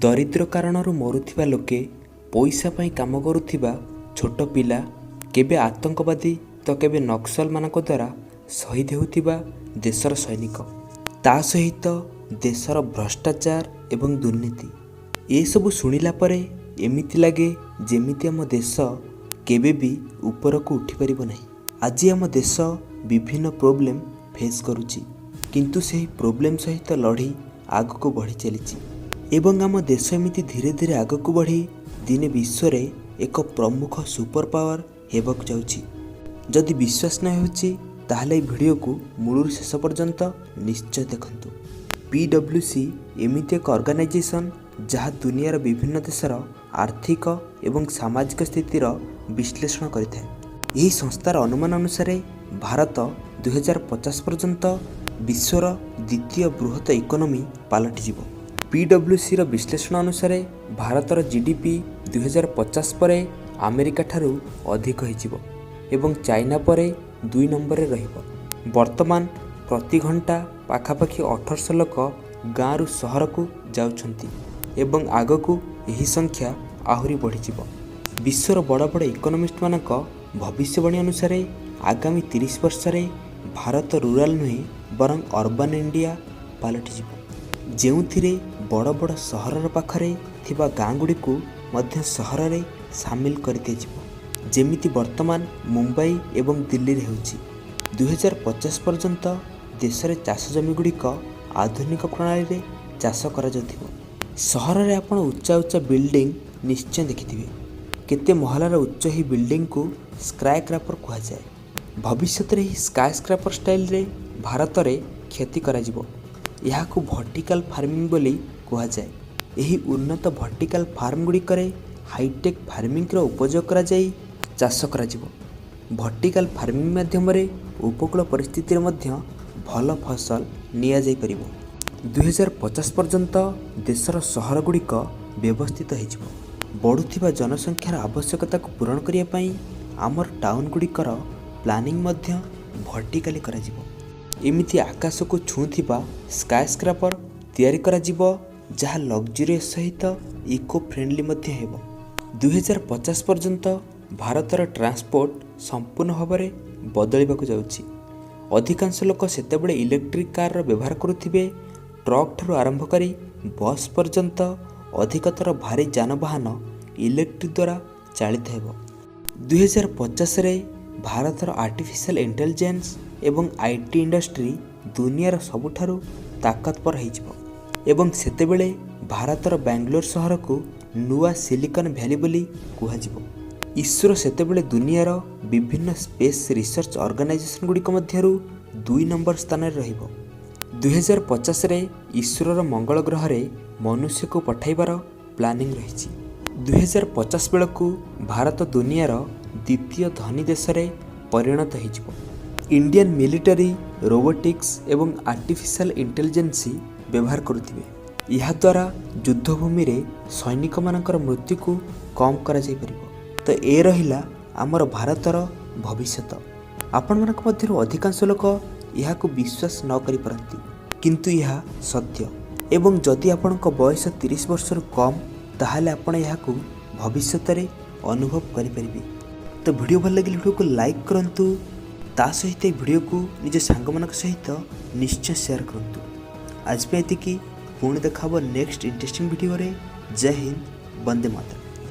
दरिद्र कारणରୁ ମରୁଥିବା ଲୋକେ, पैसा ପାଇଁ काम କରୁଥିବା छोट पिला, केबे आतंकवादी तो केबे नक्सल मानक द्वारा शहीद होउथिबा देशर सैनिक, ता सहित देशर भ्रष्टाचार एवं दुर्नीति ए सब शुणिला परे एमिति लगे जेमिति आम देश केबे भी ऊपर को उठी परिबो नहीं। आज आम देश विभिन्न प्रोब्लेम फेस करुची, किंतु सेही प्रोब्लेम सहित लड़ी आग को बढ़ी चलीची एवं आम देश एमिति धीरे धीरे आग को बढ़ी दिने विश्व रे एक प्रमुख सुपर पावर हेबाक जाउची। जदि विश्वास न होची ताहले वीडियो को मूलर शेष पर्यंत निश्चय देखंतु। PwC एमिति एक ऑर्गेनाइजेशन जहाँ दुनियार विभिन्न देशर आर्थिक एवं सामाजिक स्थितिर विश्लेषण करिଥାଏ। यही संस्थार अनुमान अनुसार भारत 2050 पर्यंत विश्वर द्वितीय बृहत इकोनॉमी पलटिଯିବ। PwC विश्लेषण अनुसार भारतर GDP 2050 परे अमेरिका ठारू अधिक होइଯିବ एवं चाइना परे 2 नंबर रे रहिବ। वर्तमान प्रति घंटा पाखापाखि 1800 लोक गाँव सहर को जाउछंती एवं आगकू यही संख्या आहुरी बढ़ीଯିବ। विश्वर बड़ बड़ इकोनॉमिस्ट मानक भविष्यवाणी अनुसार आगामी 30 वर्ष रे भारत रूराल नुहे बरं अर्बन इंडिया पलटिଯିବ, जेउथिरे बड़ बड़ सहरर पाखरे थिबा गाँ गुड़ी को मध्य सहर रे सामिल कर दिया, जेमिति वर्तमान मुंबई एवं दिल्ली रे होची। 2050 पर्यंत देश रे चाष जमी गुड़िक आधुनिक प्रणाली रे चाष करा जाउथिबो। सहर रे आपण उच्चा उच्चा बिल्डिंग निश्चय देखिथिबे। केते महलार उच्च ही बिल्डिंग को स्काई क्रैपर कहा जाए। भविष्य रे ही स्काई स्क्रैपर स्टाइल रे भारत रे खेती करा जिवो। यहा को वर्टिकल फार्मिंग बोली कहा जाए। यही उन्नत वर्टिकल फार्म गुड़िक हाईटेक फार्मिंग रो उपयोग करा जाई चाष करा जिवो। वर्टिकल फार्मिंग माध्यम रे उपकूल परिस्थिति रे मध्य भल फसल निया जाई परिबो। 2050 पर्यंत देशर सहर गुड़िक व्यवस्थित होइजिवो। बढ़ुथिबा जनसंख्यार आवश्यकता को पूरण करिया पई आमर टाउन गुड़िकर प्लानिंग मध्य वर्टिकली करा जिवो। एमिति आकाश को छुँथिबा स्काई स्क्रैपर तैयारी करा जिवो, जहाँ लग्जरियस सहित इको फ्रेंडली मध्य हेबो। 2050 पर्यंत भारतर ट्रांसपोर्ट संपूर्ण भाव में बदलिबाकु जाउछि। अधिकांश लोक सेतेबेले इलेक्ट्रिक कार व्यवहार करुथिबे। ट्रक ठारू आरंभ करी बस पर्यंत अधिकतर भारी जानवाहन इलेक्ट्रिक द्वारा चालित हेबो। 2050 रे भारतर आर्टिफिशियल इंटेलिजेंस एवं IT इंडस्ट्री दुनियार सबुठारू ताकतवर होइजिवो एवं सेतेबेले भारतर बेंगलोर सहर को नुआ सिलिकन वैली बोली कुहाजिवो। इसरो सेतेबेले दुनियार विभिन्न स्पेस रिसर्च ऑर्गेनाइजेशन गुड़िक मध्यरू 2 नंबर स्थान रे रहिबो। 2050 रे इसरोर मंगल ग्रह रे मनुष्य को पठाइबार प्लानिंग रहिछि। 2050 बेलकू भारत दुनियार द्वितीय धनी देश रे परिणत होइजिवो। इंडियन मिलिटरी रोबोटिक्स एवं आर्टिफिशियल इंटेलिजेंस व्यवहार करुथिबे। यह द्वारा युद्धभूमि रे सैनिक मानकर मृत्यु को कम करा जाई परिबो। तो ए रहिला आमर भारतर भविष्यत। आपण मानक मध्यरु अधिकांश लोक यह को विश्वास न करि परंती, किंतु यह सत्य। एवं जदि आपनक बयस 30 वर्ष रु कम ताहाले आपण यह को भविष्यत रे अनुभव करि परिबे। तो वीडियो भल लगे वीडियो को लाइक करंतु, ता सहित वीडियो को निज सांग मानक सहित निश्चय शेयर करंतु। आज पे एतिकी पुणी देखाबो नेक्स्ट इंटरेस्टिंग वीडियो रे। जय हिंद, वंदे मातरम।